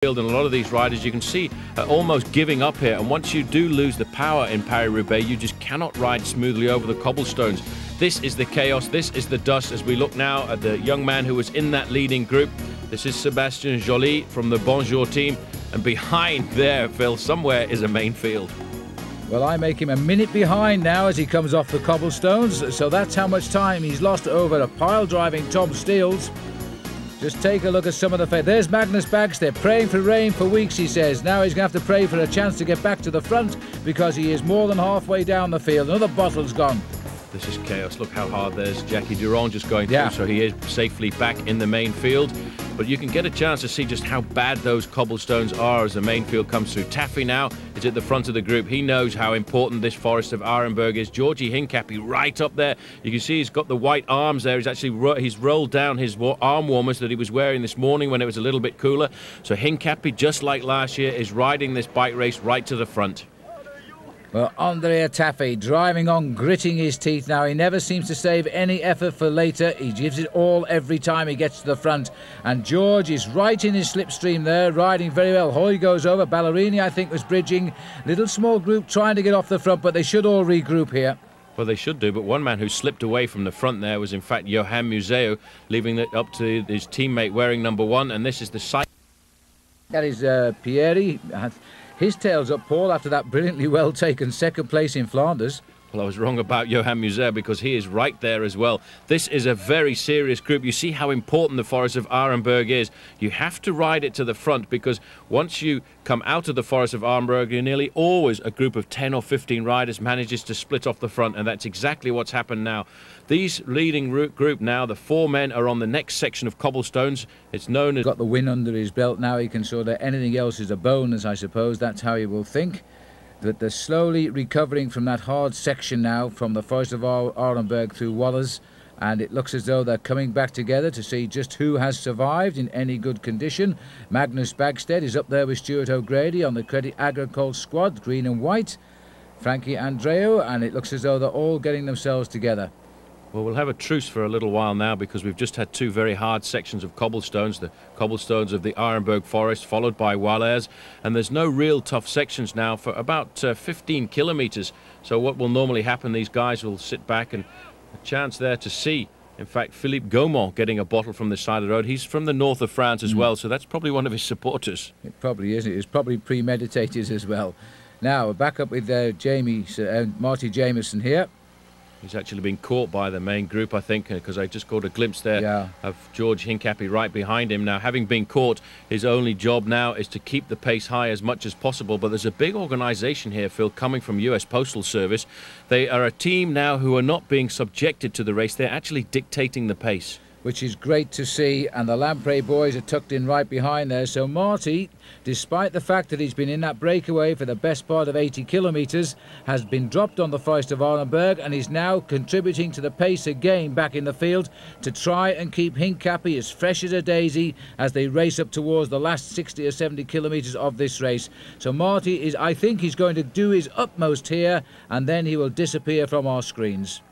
And a lot of these riders you can see are almost giving up here, and once you do lose the power in Paris-Roubaix, you just cannot ride smoothly over the cobblestones. This is the chaos, this is the dust, as we look now at the young man who was in that leading group. This is Sébastien Joly from the Bonjour team, and behind there, Phil, somewhere is a main field. Well, I make him a minute behind now as he comes off the cobblestones, so that's how much time he's lost over a pile-driving Tom Steels. Just take a look at some of the... There's Magnus Bagstedt, praying for rain for weeks, he says. Now he's going to have to pray for a chance to get back to the front because he is more than halfway down the field. Another bottle's gone. This is chaos. Look how hard there's Jackie Durand just going through, so he is safely back in the main field. But you can get a chance to see just how bad those cobblestones are as the main field comes through. Taffy now is at the front of the group. He knows how important this Forest of Arenberg is. Georgie Hincapie right up there. You can see he's got the white arms there. He's rolled down his arm warmers that he was wearing this morning when it was a little bit cooler. So Hincapie, just like last year, is riding this bike race right to the front. Well, Andrea Taffy driving on, gritting his teeth now. He never seems to save any effort for later. He gives it all every time he gets to the front. And George is right in his slipstream there, riding very well. Hoy goes over. Ballerini, I think, was bridging. Little small group trying to get off the front, but they should all regroup here. Well, they should do, but one man who slipped away from the front there was, in fact, Johan Museo, leaving it up to his teammate wearing number 1, and this is the side. That is Pieri. His tail's up, Paul, after that brilliantly well-taken second place in Flanders. Well, I was wrong about Johan Museo because he is right there as well. This is a very serious group. You see how important the Forest of Arenberg is. You have to ride it to the front because once you come out of the Forest of Arenberg, you're nearly always a group of 10 or 15 riders manages to split off the front, and that's exactly what's happened now. These leading group now, the 4 men are on the next section of cobblestones. It's known as... Got the win under his belt now. He can sort of anything else is a bonus, I suppose. That's how he will think. That they're slowly recovering from that hard section now from the Forest of Arenberg through Wallers, and it looks as though they're coming back together to see just who has survived in any good condition. Magnus Bagstedt is up there with Stuart O'Grady on the Credit Agricole squad, green and white. Frankie Andreu, and it looks as though they're all getting themselves together. Well, we'll have a truce for a little while now because we've just had 2 very hard sections of cobblestones, the cobblestones of the Arenberg Forest followed by Wallers, and there's no real tough sections now for about 15 kilometres. So what will normally happen, these guys will sit back, and a chance there to see, in fact, Philippe Gaumont getting a bottle from the side of the road. He's from the north of France as well, so that's probably one of his supporters. It probably is. It's probably premeditated as well. Now, we're back up with Marty Jameson here. He's actually been caught by the main group, I think, because I just caught a glimpse there of George Hincapie right behind him. Now, having been caught, his only job now is to keep the pace high as much as possible. But there's a big organisation here, Phil, coming from US Postal Service. They are a team now who are not being subjected to the race. They're actually dictating the pace, which is great to see, and the Lamprey boys are tucked in right behind there. So Marty, despite the fact that he's been in that breakaway for the best part of 80 kilometres, has been dropped on the Forest of Arenberg and is now contributing to the pace again back in the field to try and keep Hincapie as fresh as a daisy as they race up towards the last 60 or 70 kilometres of this race. So Marty is, I think he's going to do his utmost here, and then he will disappear from our screens.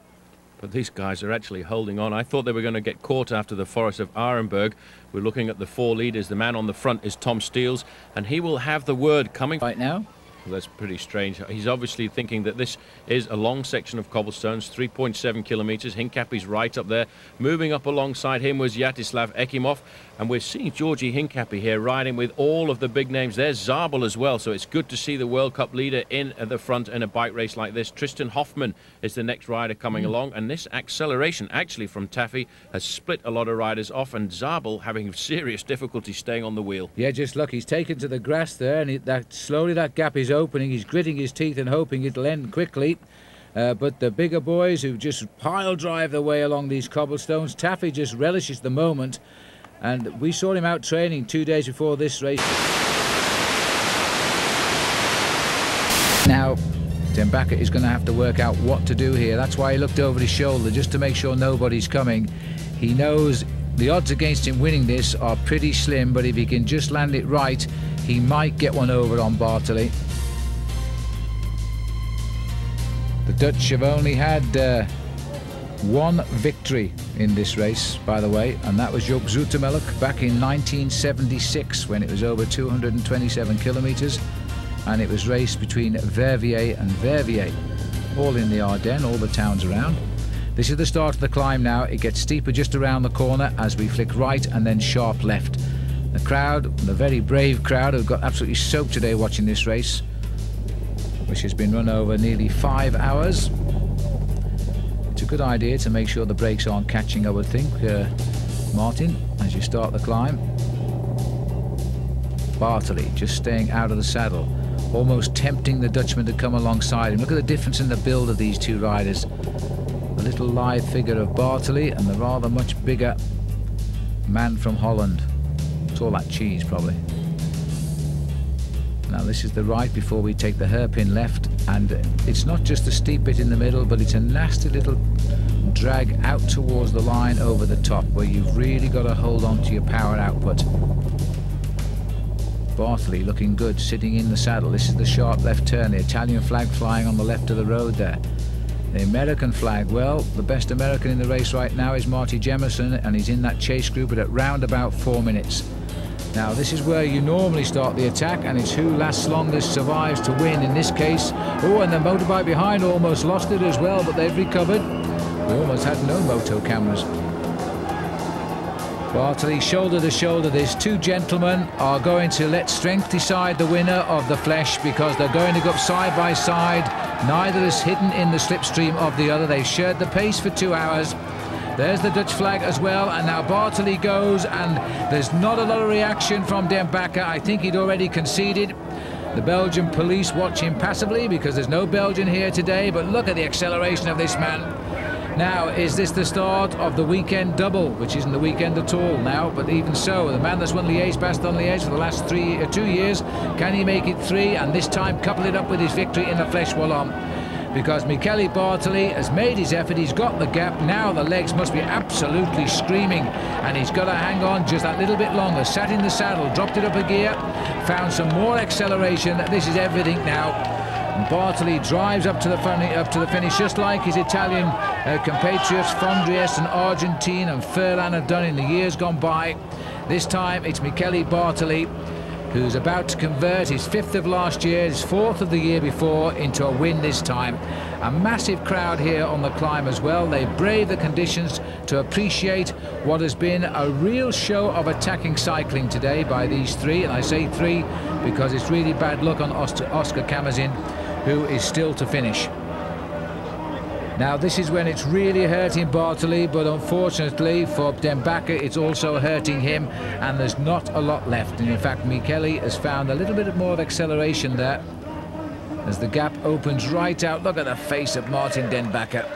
But these guys are actually holding on. I thought they were going to get caught after the Forest of Arenberg. We're looking at the 4 leaders. The man on the front is Tom Steels, and he will have the word coming right now. Well, that's pretty strange. He's obviously thinking that this is a long section of cobblestones, 3.7 kilometres. Hincapie's right up there. Moving up alongside him was Yaroslav Ekimov. And we're seeing Georgie Hincapie here riding with all of the big names. There's Zabel as well, so it's good to see the World Cup leader in at the front in a bike race like this. Tristan Hoffmann is the next rider coming along, and this acceleration actually from Taffy has split a lot of riders off, and Zabel having serious difficulty staying on the wheel. Yeah, just look, he's taken to the grass there, and slowly that gap is opening. He's gritting his teeth and hoping it'll end quickly. But the bigger boys who just pile drive their way along these cobblestones, Taffy just relishes the moment. And we saw him out training 2 days before this race. Now, Tim Backett is going to have to work out what to do here. That's why he looked over his shoulder, just to make sure nobody's coming. He knows the odds against him winning this are pretty slim, but if he can just land it right, he might get one over on Bartoli. The Dutch have only had one victory in this race, by the way, and that was Joop Zoetemelk back in 1976 when it was over 227 kilometres, and it was raced between Verviers and Verviers, all in the Ardennes, all the towns around. This is the start of the climb now. It gets steeper just around the corner as we flick right and then sharp left. The crowd, the very brave crowd, who got absolutely soaked today watching this race, which has been run over nearly 5 hours. It's a good idea to make sure the brakes aren't catching, I would think, Martin, as you start the climb. Bartoli just staying out of the saddle, almost tempting the Dutchman to come alongside him. Look at the difference in the build of these two riders. The little lithe figure of Bartoli and the rather much bigger man from Holland. It's all that cheese, probably. Now this is the right before we take the hairpin left, and it's not just a steep bit in the middle, but it's a nasty little drag out towards the line over the top where you've really got to hold on to your power output. Bartoli looking good, sitting in the saddle. This is the sharp left turn, the Italian flag flying on the left of the road there. The American flag, well, the best American in the race right now is Marty Jemison, and he's in that chase group at around about 4 minutes. Now this is where you normally start the attack, and it's who lasts longest survives to win in this case. Oh, and the motorbike behind almost lost it as well, but they've recovered. We almost had no moto cameras. Bartoli shoulder to shoulder. These two gentlemen are going to let strength decide the winner of the Fleche, because they're going to go up side by side. Neither is hidden in the slipstream of the other. They've shared the pace for 2 hours. There's the Dutch flag as well, and now Bartoli goes, and there's not a lot of reaction from Den Bakker. I think he'd already conceded. The Belgian police watch him passively because there's no Belgian here today, but look at the acceleration of this man. Now, is this the start of the weekend double, which isn't the weekend at all now, but even so, the man that's won Liège-Bastogne-Liège for the last 2 years, can he make it 3, and this time couple it up with his victory in the Fleche Wallone? Because Michele Bartoli has made his effort, he's got the gap, now the legs must be absolutely screaming, and he's got to hang on just that little bit longer. Sat in the saddle, dropped it up a gear, found some more acceleration. This is everything now. And Bartoli drives up to the finish, just like his Italian compatriots Fondries and Argentine and Furlan have done in the years gone by. This time it's Michele Bartoli, who's about to convert his 5th of last year, his 4th of the year before, into a win this time. A massive crowd here on the climb as well. They brave the conditions to appreciate what has been a real show of attacking cycling today by these three, and I say three because it's really bad luck on Oscar Camazin, who is still to finish. Now this is when it's really hurting Bartoli, but unfortunately for Den Bakker it's also hurting him, and there's not a lot left. And in fact Michele has found a little bit more of acceleration there as the gap opens right out. Look at the face of Martin Den Bakker.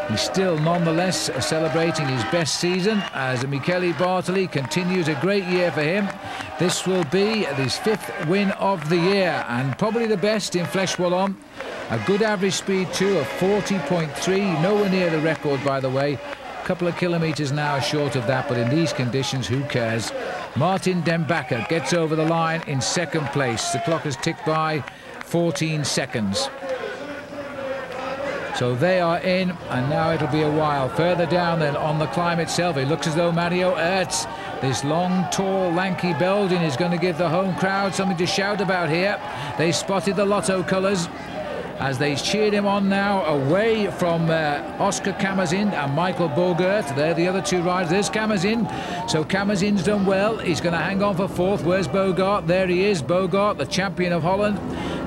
He's still nonetheless celebrating his best season as Michele Bartoli continues a great year for him. This will be his 5th win of the year, and probably the best in Fleche Wallone. A good average speed too of 40.3, nowhere near the record by the way. A couple of kilometres now short of that, but in these conditions who cares. Martin Den Bakker gets over the line in 2nd place. The clock has ticked by 14 seconds. So they are in, and now it'll be a while. Further down then on the climb itself, it looks as though Mario Ertz, this long, tall, lanky Belgian, is going to give the home crowd something to shout about here. They spotted the Lotto colours as they cheered him on now away from Oscar Camazin and Michael Bogert. They're the other two riders. There's Camazin. So Camazin's done well. He's going to hang on for 4th. Where's Bogart? There he is. Bogart, the champion of Holland,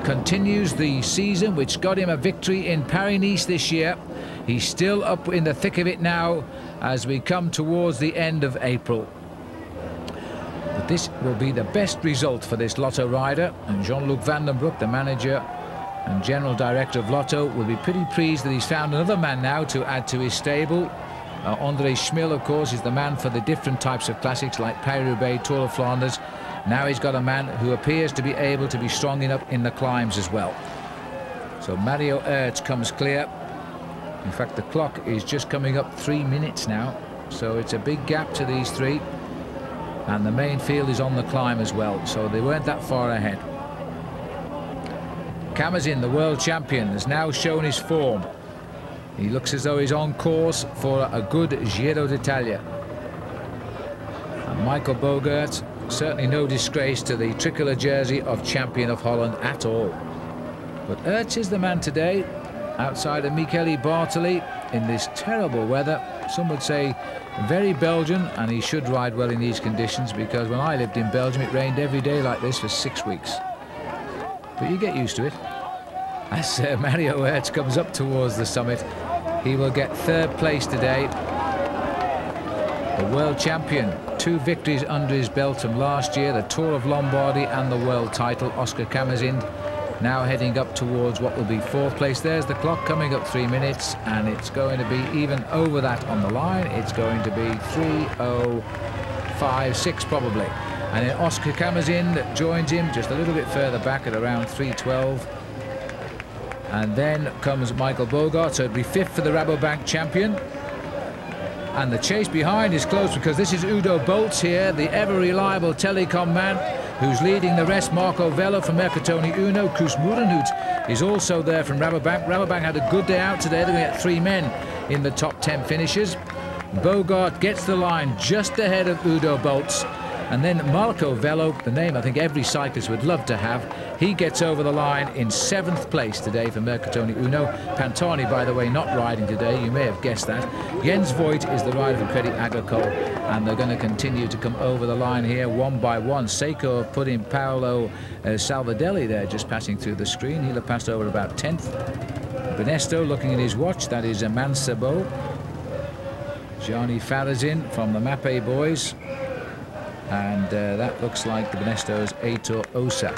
continues the season which got him a victory in Paris-Nice this year. He's still up in the thick of it now as we come towards the end of April. But this will be the best result for this Lotto rider, and Jean-Luc Van den Broek, the manager and general director of Lotto, will be pretty pleased that he's found another man now to add to his stable. André Schmil, of course, is the man for the different types of classics like Paris-Roubaix, Tour of Flanders. Now he's got a man who appears to be able to be strong enough in the climbs as well. So Mario Ertz comes clear. In fact, the clock is just coming up 3 minutes now, so it's a big gap to these three. And the main field is on the climb as well, so they weren't that far ahead. Camazin, the world champion, has now shown his form. He looks as though he's on course for a good Giro d'Italia. And Michael Bogert, certainly no disgrace to the tricolour jersey of champion of Holland at all. But Ertz is the man today, outside of Michele Bartoli in this terrible weather. Some would say very Belgian, and he should ride well in these conditions, because when I lived in Belgium it rained every day like this for 6 weeks. But you get used to it. As Mario Ertz comes up towards the summit, he will get third place today. The world champion, 2 victories under his belt from last year, the Tour of Lombardy and the world title, Oscar Camazin, now heading up towards what will be 4th place. There's the clock coming up 3 minutes, and it's going to be even over that on the line. It's going to be 3:05.6 probably. And then Oscar Camazin joins him just a little bit further back at around 3:12. And then comes Michael Bogert, so it'll be 5th for the Rabobank champion. And the chase behind is close, because this is Udo Boltz here, the ever-reliable telecom man, who's leading the rest. Marco Velo from Mercatoni Uno. Koos Moerenhout is also there from Rabobank. Rabobank had a good day out today. They're going to get 3 men in the top 10 finishers. Bogert gets the line just ahead of Udo Boltz. And then Marco Velo, the name I think every cyclist would love to have, he gets over the line in 7th place today for Mercatoni Uno. Pantani, by the way, not riding today. You may have guessed that. Jens Voigt is the rider for Credit Agricole, and they're going to continue to come over the line here one by one. Seiko put in Paolo Salvadelli there, just passing through the screen. He'll have passed over about 10th. Benesto looking at his watch, that is Mansabo. Gianni Farazin from the Mappe boys. And that looks like the Benesto's Eitor Osa.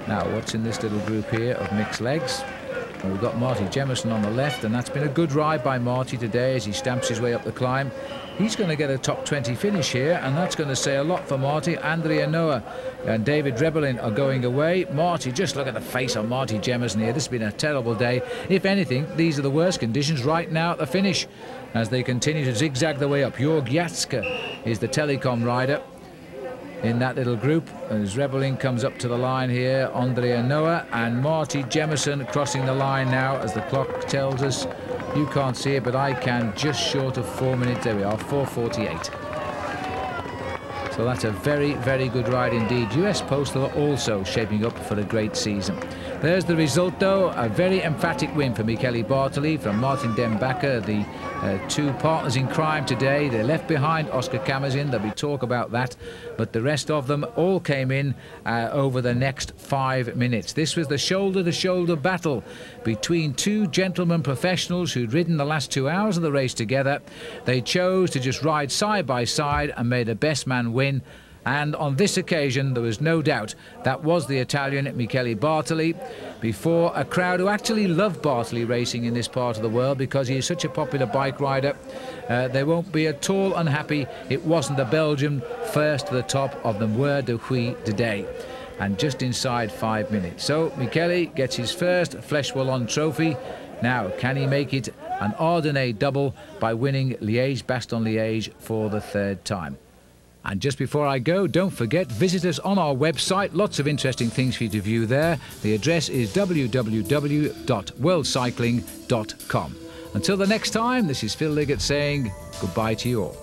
Now, what's in this little group here of mixed legs? Well, we've got Marty Jemison on the left, and that's been a good ride by Marty today as he stamps his way up the climb. He's going to get a top 20 finish here, and that's going to say a lot for Marty. Andrea Noah and David Rebellin are going away. Marty, just look at the face on Marty Jemison here. This has been a terrible day. If anything, these are the worst conditions right now at the finish as they continue to zigzag their way up. Jörg Jatska is the telecom rider in that little group. As Rebellin comes up to the line here, Andrea Noah and Marty Jemison crossing the line now as the clock tells us. You can't see it, but I can, just short of 4 minutes. There we are, 4:48. So that's a very, very good ride indeed. US Postal are also shaping up for a great season. There's the result, though. A very emphatic win for Michele Bartoli from Martin Den Bakker, the 2 partners in crime today. They left behind Oscar Camazin. There'll be talk about that. But the rest of them all came in over the next 5 minutes. This was the shoulder-to-shoulder battle between 2 gentlemen professionals who'd ridden the last 2 hours of the race together. They chose to just ride side by side and made a best man win. And on this occasion, there was no doubt that was the Italian Michele Bartoli, before a crowd who actually love Bartoli racing in this part of the world because he is such a popular bike rider. They won't be at all unhappy it wasn't the Belgian first to the top of the Mur de Huy today. And just inside 5 minutes. So Michele gets his first Fleche Wallone trophy. Now, can he make it an Ardennais double by winning Liège-Bastogne-Liège for the 3rd time? And just before I go, don't forget, visit us on our website. Lots of interesting things for you to view there. The address is www.worldcycling.com. Until the next time, this is Phil Liggett saying goodbye to you all.